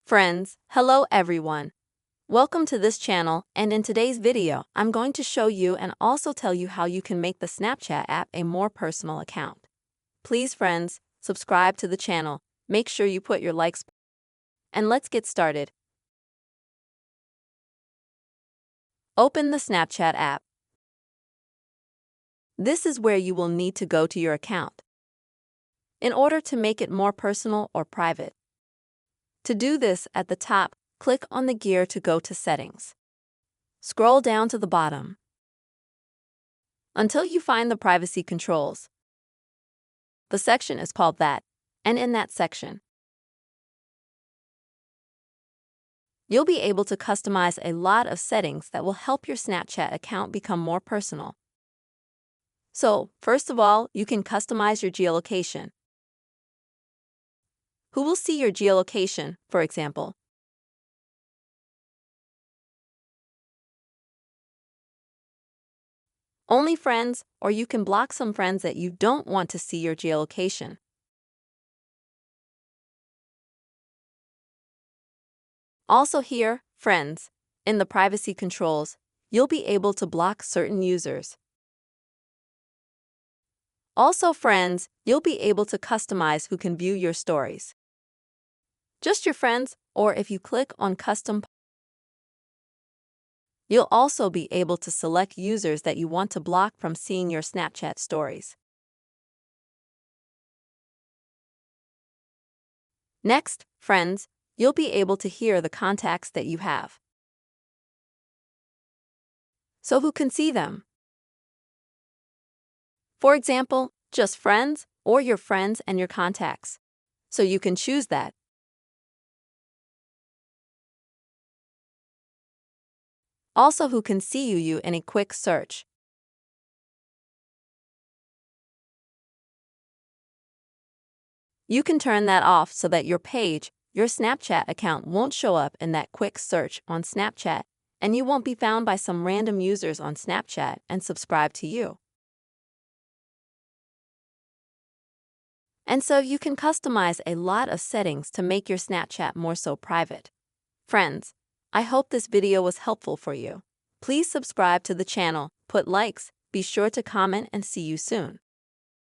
Friends, hello everyone. Welcome to this channel, and in today's video, I'm going to show you and also tell you how you can make the Snapchat app a more personal account. Please friends, subscribe to the channel, make sure you put your likes, and let's get started. Open the Snapchat app. This is where you will need to go to your account in order to make it more personal or private. To do this, at the top, click on the gear to go to Settings. Scroll down to the bottom until you find the Privacy Controls. The section is called That, and in that section, you'll be able to customize a lot of settings that will help your Snapchat account become more personal. So, first of all, you can customize your geolocation. Who will see your geolocation, for example? Only friends, or you can block some friends that you don't want to see your geolocation. Also here, friends, in the privacy controls, you'll be able to block certain users. Also friends, you'll be able to customize who can view your stories. Just your friends, or if you click on Custom, you'll also be able to select users that you want to block from seeing your Snapchat stories. Next, friends, you'll be able to hear the contacts that you have. So who can see them? For example, just friends or your friends and your contacts. So you can choose that. Also, who can see you in a quick search. You can turn that off so that your page, your Snapchat account won't show up in that quick search on Snapchat, and you won't be found by some random users on Snapchat and subscribe to you. And so you can customize a lot of settings to make your Snapchat more so private. Friends, I hope this video was helpful for you. Please subscribe to the channel, put likes, be sure to comment, and see you soon.